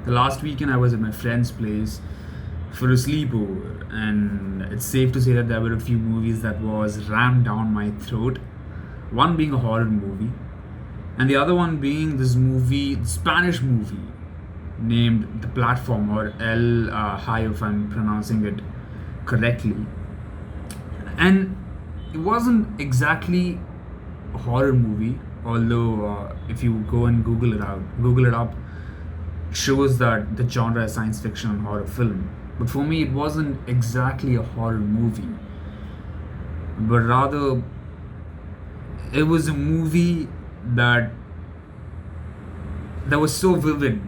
The last weekend I was at my friend's place for a sleepover, and it's safe to say that there were a few movies that was rammed down my throat. One being a horror movie, and the other one being this movie, the Spanish movie named The Platform, or El Hoyo, if I'm pronouncing it correctly. And it wasn't exactly a horror movie, although if you go and Google it up, it shows that the genre is science fiction and horror film. But for me, it wasn't exactly a horror movie, but rather it was a movie that was so vivid,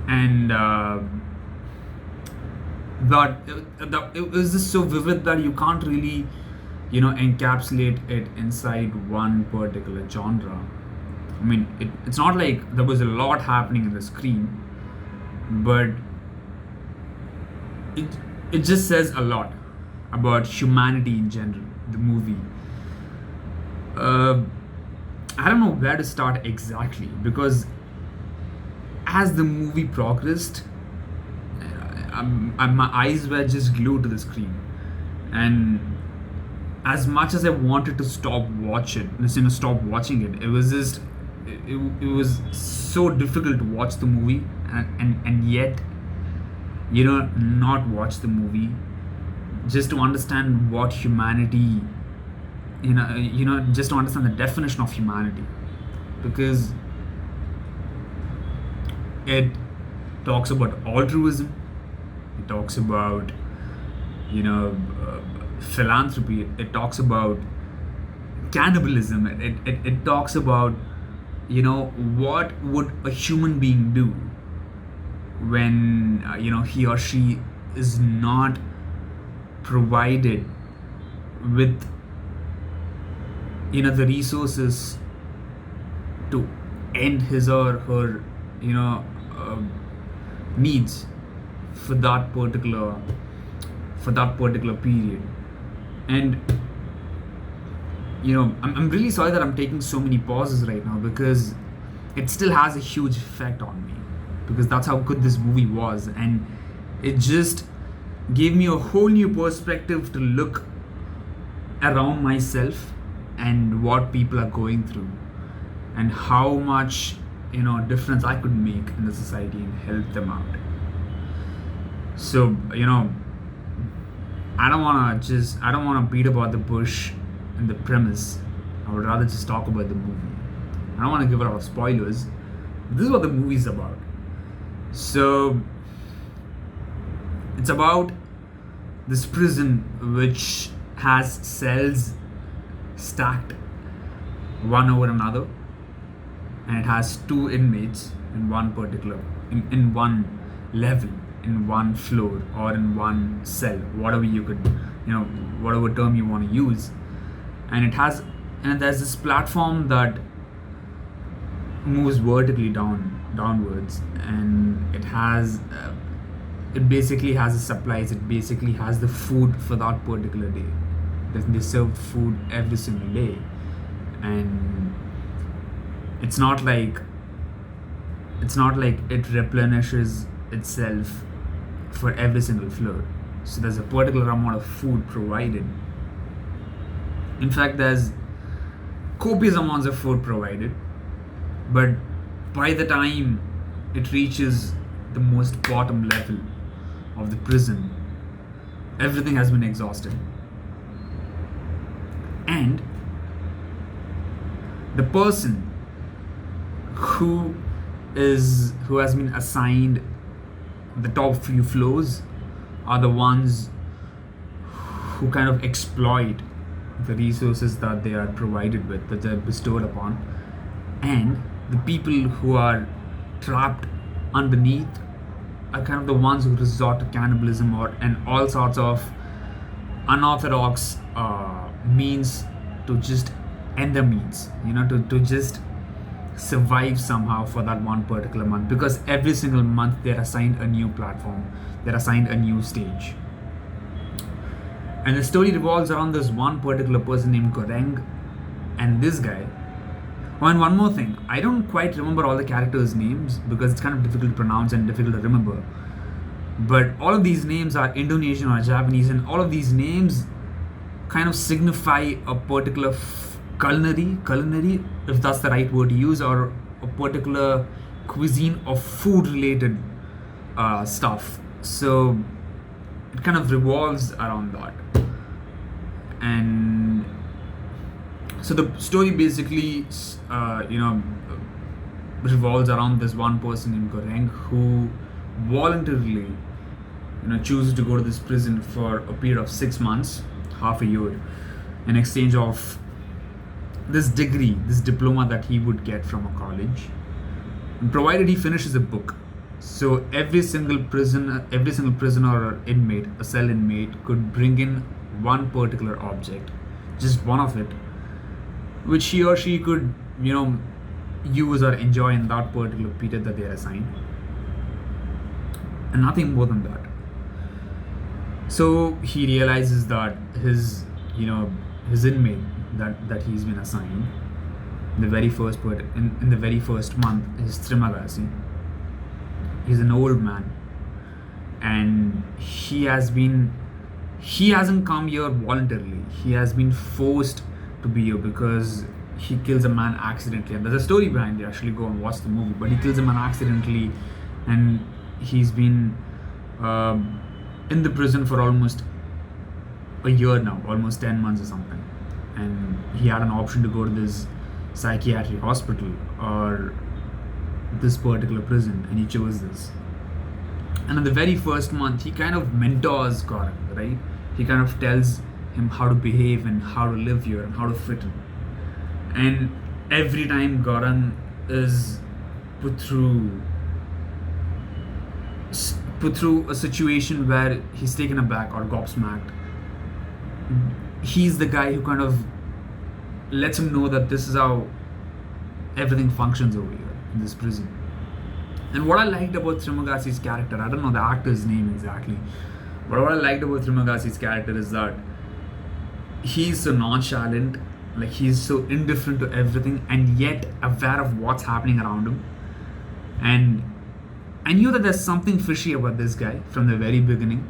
and that it was just so vivid that you can't really, encapsulate it inside one particular genre. I mean, it's not like there was a lot happening in the screen, but it it just says a lot about humanity in general. The movie. Uh, I don't know where to start exactly, because as the movie progressed, my eyes were just glued to the screen, and as much as I wanted to stop watching it, it was just it was so difficult to watch the movie, and yet not watch the movie, just to understand what humanity, just to understand the definition of humanity, because it talks about altruism, it talks about philanthropy, it talks about cannibalism, it talks about what would a human being do when he or she is not provided with the resources to end his or her needs for that particular period. And I'm really sorry that I'm taking so many pauses right now, because it still has a huge effect on me, because that's how good this movie was, and it just gave me a whole new perspective to look around myself and what people are going through, and how much difference I could make in the society and help them out. So I don't want to beat about the bush in the premise. I would rather just talk about the movie. I don't want to give a lot of spoilers. This is what the movie is about. So it's about this prison which has cells stacked one over another, and it has two inmates in one particular in one level, in one floor, or in one cell, whatever you could whatever term you want to use. And there's this platform that moves vertically downwards, and it basically has the supplies, it basically has the food for that particular day. They serve food every single day, and it's not like it replenishes itself for every single floor. So there's a particular amount of food provided. In fact, there's copious amounts of food provided, but by the time it reaches the most bottom level of the prison, everything has been exhausted, and the person who has been assigned the top few floors are the ones who kind of exploit the resources that they are provided with, that they're bestowed upon, and the people who are trapped underneath are kind of the ones who resort to cannibalism and all sorts of unorthodox means to just end their means, to just survive somehow for that one particular month, because every single month they're assigned a new platform, they're assigned a new stage. And the story revolves around this one particular person named Goreng, and this guy Oh, and one more thing, I don't quite remember all the characters' names because it's kind of difficult to pronounce and difficult to remember. But all of these names are Indonesian or Japanese, and all of these names kind of signify a particular culinary, if that's the right word to use, or a particular cuisine of food-related stuff. So it kind of revolves around that. And so the story basically, revolves around this one person named Goreng who voluntarily, chooses to go to this prison for a period of 6 months, half a year, in exchange of this degree, this diploma that he would get from a college, and provided he finishes a book. So every single prisoner or inmate, a cell inmate, could bring in one particular object, just one of it, which he or she could, use or enjoy in that particular period that they are assigned, and nothing more than that. So he realizes that his inmate that he's been assigned, in the very first month, is Trimagasi. He's an old man, and he hasn't come here voluntarily. He has been forced to be here because he kills a man accidentally. And there's a story behind it. Actually, go and watch the movie. But he kills a man accidentally, and he's been in the prison for almost a year now, almost 10 months or something. And he had an option to go to this psychiatric hospital or this particular prison, and he chose this. And in the very first month, he kind of mentors Goreng, right? He kind of tells him how to behave and how to live here and how to fit in. And every time Goreng is put through a situation where he's taken aback or gobsmacked, he's the guy who kind of lets him know that this is how everything functions over here in this prison. And what I liked about Trimagasi's character, I don't know the actor's name exactly, but what I liked about Trimagasi's character is that he's so nonchalant, like he's so indifferent to everything, and yet aware of what's happening around him. And I knew that there's something fishy about this guy from the very beginning,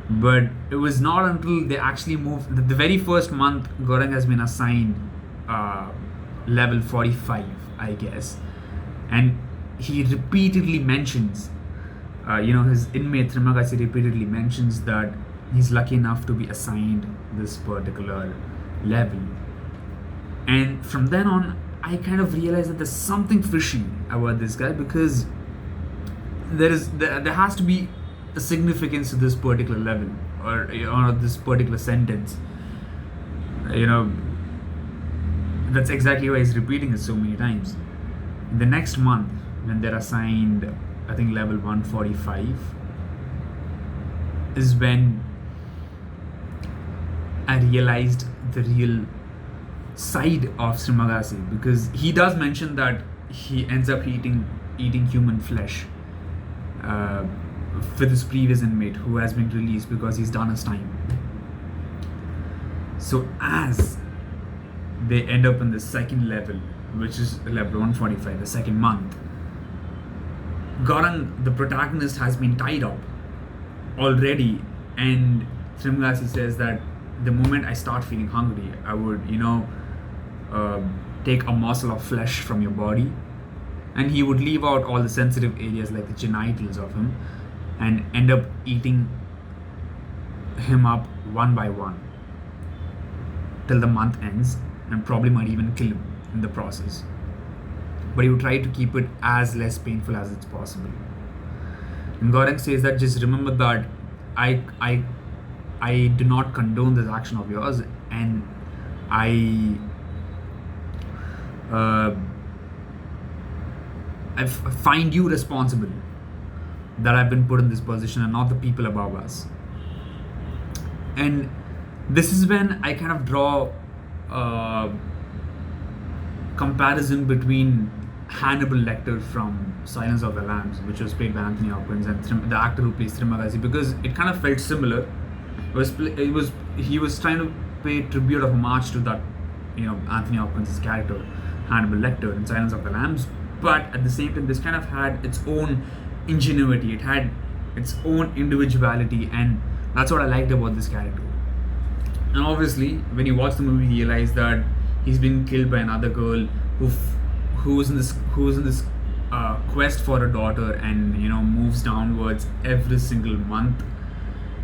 but it was not until they actually moved. The very first month, Goreng has been assigned level 45, I guess, and he repeatedly mentions, his inmate Trimagasi repeatedly mentions that he's lucky enough to be assigned this particular level. And from then on, I kind of realized that there's something fishy about this guy, because there has to be a significance to this particular level or this particular sentence. That's exactly why he's repeating it so many times. In the next month, when they're assigned, I think level 145, is when I realized the real side of Trimagasi, because he does mention that he ends up eating human flesh with his previous inmate who has been released because he's done his time. So as they end up in the second level, which is level 145, the second month, Goreng, the protagonist, has been tied up already, and Trimagasi says that the moment I start feeling hungry, I would, take a morsel of flesh from your body, and he would leave out all the sensitive areas like the genitals of him and end up eating him up one by one till the month ends, and probably might even kill him in the process. But he would try to keep it as less painful as it's possible. And Goreng says that just remember that I do not condone this action of yours, and I find you responsible that I've been put in this position and not the people above us. And this is when I kind of draw a comparison between Hannibal Lecter from Silence of the Lambs, which was played by Anthony Hopkins, and the actor who plays Trimagasi, because it kind of felt similar. He was trying to pay tribute of homage to that, Anthony Hopkins' character, Hannibal Lecter in Silence of the Lambs, but at the same time, this kind of had its own ingenuity. It had its own individuality, and that's what I liked about this character. And obviously, when you watch the movie, you realize that he's been killed by another girl who's in this quest for a daughter, and moves downwards every single month,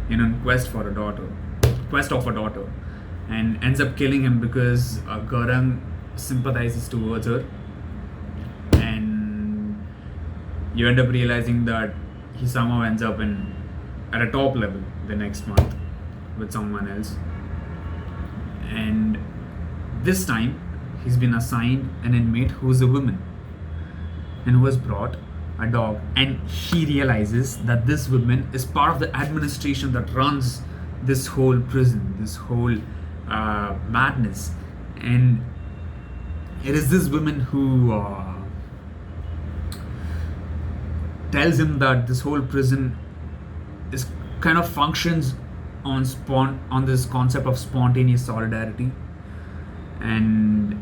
in quest of a daughter, and ends up killing him because Garang sympathizes towards her, and you end up realizing that he somehow ends up at a top level the next month with someone else. And this time he's been assigned an inmate who's a woman and who has brought a dog, and he realizes that this woman is part of the administration that runs this whole prison, this whole madness. And it is this woman who tells him that this whole prison is kind of functions on this concept of spontaneous solidarity, and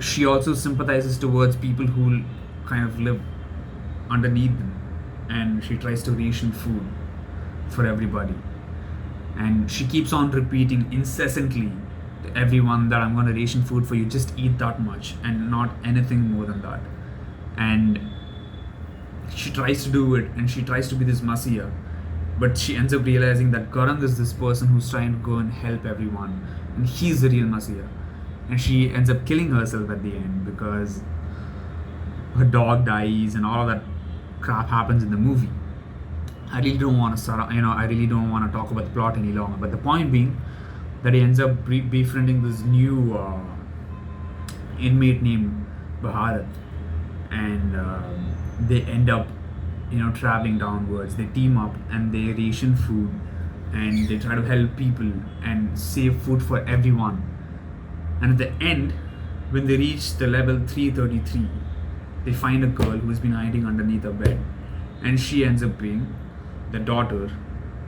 she also sympathizes towards people who kind of live underneath them, and she tries to ration food for everybody, and she keeps on repeating incessantly to everyone that I'm going to ration food for you, just eat that much and not anything more than that. And she tries to do it, and she tries to be this messiah, but she ends up realizing that Garang is this person who's trying to go and help everyone, and he's the real messiah. And she ends up killing herself at the end because her dog dies and all of that crap happens in the movie. I really don't want to talk about the plot any longer, but the point being that he ends up befriending this new inmate named Bharat, and they end up traveling downwards. They team up and they ration food, and they try to help people and save food for everyone. And at the end, when they reach the level 333, they find a girl who has been hiding underneath a bed, and she ends up being the daughter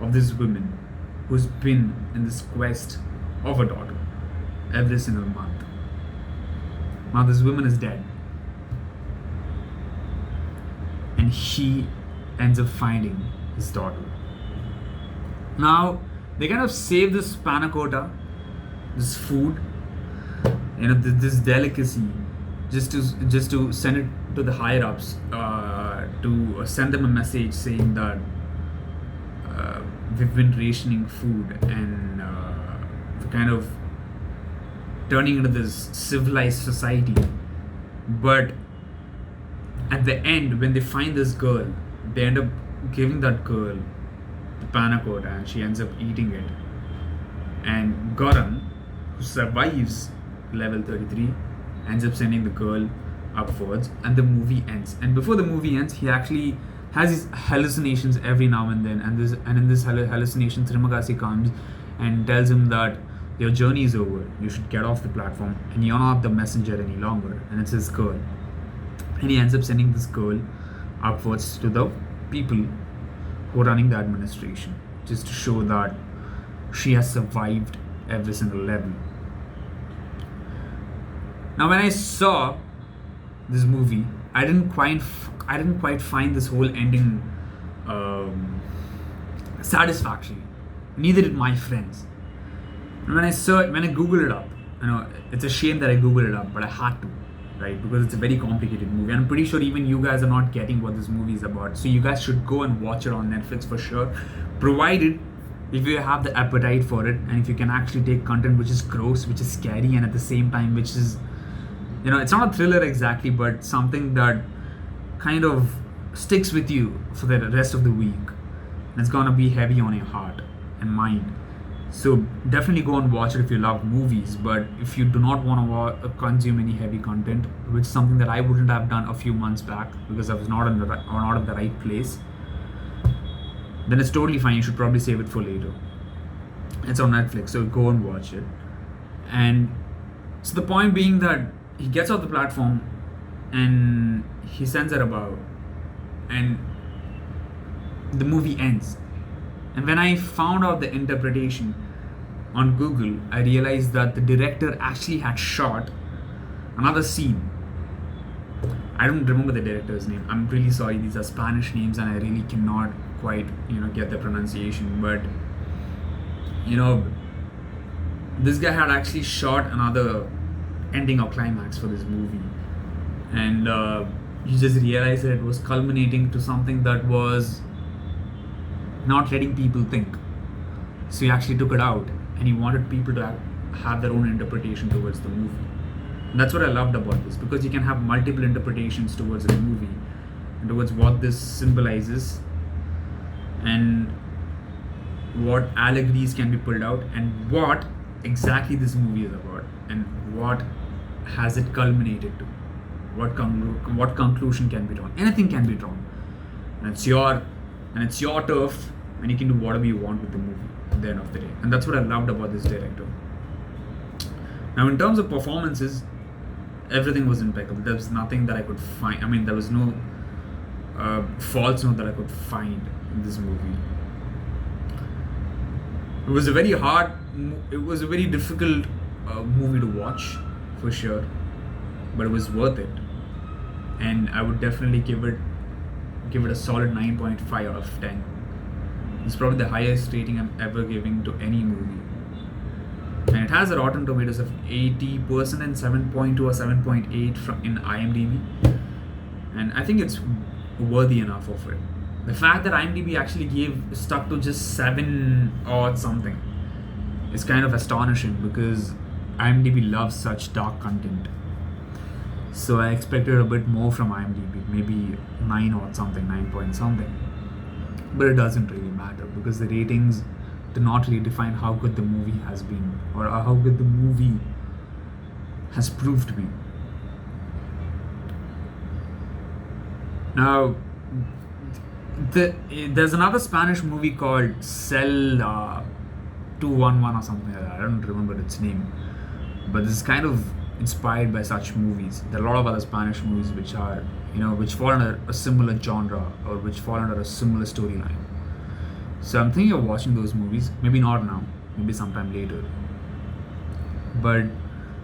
of this woman who's been in this quest of a daughter every single month. Now this woman is dead, and he ends up finding his daughter. Now they kind of save this panna cotta, this food, this delicacy, just to send it to the higher ups, to send them a message saying that we've been rationing food, and we're kind of turning into this civilized society. But at the end, when they find this girl, they end up giving that girl the panna cotta, and she ends up eating it. And Garang, who survives level 33, ends up sending the girl upwards, and the movie ends. And before the movie ends, he actually has these hallucinations every now and then, and in this hallucination, Trimagasi comes and tells him that your journey is over, you should get off the platform, and you're not the messenger any longer, and it's his girl. And he ends up sending this girl upwards to the people who are running the administration, just to show that she has survived every single level. Now when I saw this movie, I didn't quite find this whole ending satisfactory. Neither did my friends. And when I googled it up, it's a shame that I googled it up, but I had to, right? Because it's a very complicated movie, and I'm pretty sure even you guys are not getting what this movie is about. So you guys should go and watch it on Netflix for sure, provided if you have the appetite for it, and if you can actually take content which is gross, which is scary, and at the same time which is, it's not a thriller exactly, but something that kind of sticks with you for the rest of the week. And it's gonna be heavy on your heart and mind. So definitely go and watch it if you love movies. But if you do not want to consume any heavy content, which is something that I wouldn't have done a few months back because I was not in the right place, then it's totally fine. You should probably save it for later. It's on Netflix, so go and watch it. And so the point being that he gets off the platform and he sends her above, and the movie ends. And when I found out the interpretation on Google, I realized that the director actually had shot another scene. I don't remember the director's name. I'm really sorry. These are Spanish names, and I really cannot quite get the pronunciation. But this guy had actually shot another ending or climax for this movie, and you just realized that it was culminating to something that was not letting people think. So he actually took it out, and he wanted people to have their own interpretation towards the movie. And that's what I loved about this, because you can have multiple interpretations towards the movie and towards what this symbolizes, and what allegories can be pulled out, and what exactly this movie is about, and what has it culminated to, what conclusion can be drawn. Anything can be drawn, and it's your turf, and you can do whatever you want with the movie at the end of the day. And that's what I loved about this director. Now, in terms of performances, everything was impeccable. There was nothing that I could find. I mean, there was no faults note that I could find in this movie. It was a very difficult movie to watch, for sure, but it was worth it, and I would definitely give it a solid 9.5 out of 10. It's probably the highest rating I'm ever giving to any movie, and it has a Rotten Tomatoes of 80% and 7.2 or 7.8 in IMDb, and I think it's worthy enough of it. The fact that IMDb actually stuck to just 7 or something is kind of astonishing, because IMDb loves such dark content. So I expected a bit more from IMDb, maybe 9 or something, 9 point something. But it doesn't really matter, because the ratings do not really define how good the movie has been, or how good the movie has proved to be. Now, there's another Spanish movie called Cell 211 or something like that. I don't remember its name, but this is kind of inspired by such movies. There are a lot of other Spanish movies which are, which fall under a similar genre, or which fall under a similar storyline. So I'm thinking of watching those movies. Maybe not now, maybe sometime later. But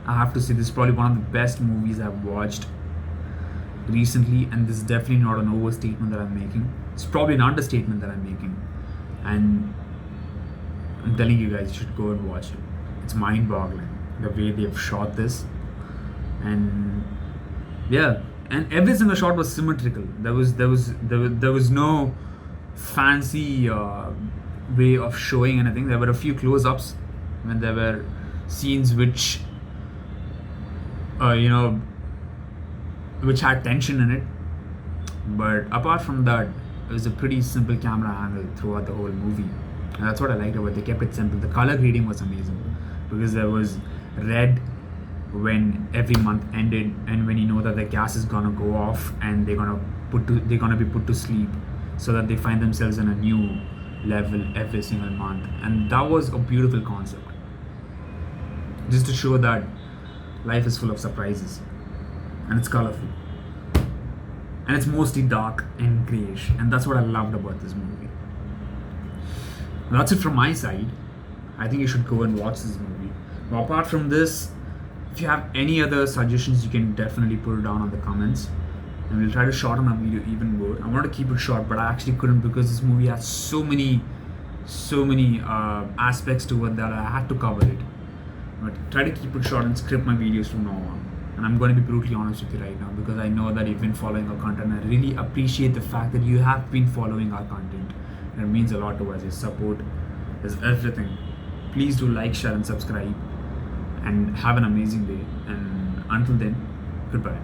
I have to say, this is probably one of the best movies I've watched recently, and this is definitely not an overstatement that I'm making. It's probably an understatement that I'm making, and I'm telling you guys, you should go and watch it. It's mind-boggling the way they've shot this, and yeah, and every single shot was symmetrical. There was no fancy way of showing anything. There were a few close-ups when there were scenes which which had tension in it, but apart from that, it was a pretty simple camera angle throughout the whole movie, and that's what I liked about it. They kept it simple. The color grading was amazing, because there was red when every month ended, and when you know that the gas is gonna go off and they're gonna be put to sleep, so that they find themselves in a new level every single month. And that was a beautiful concept, just to show that life is full of surprises, and it's colorful, and it's mostly dark and grayish, and that's what I loved about this movie. That's it from my side. I think you should go and watch this movie. But apart from this, if you have any other suggestions, you can definitely put it down in the comments, and we'll try to shorten our video even more. I wanted to keep it short, but I actually couldn't, because this movie has so many aspects to it that I had to cover it. But try to keep it short and script my videos from now on. And I'm going to be brutally honest with you right now, because I know that you've been following our content. I really appreciate the fact that you have been following our content. And it means a lot to us. Your support is everything. Please do like, share, and subscribe. And have an amazing day. And until then, goodbye.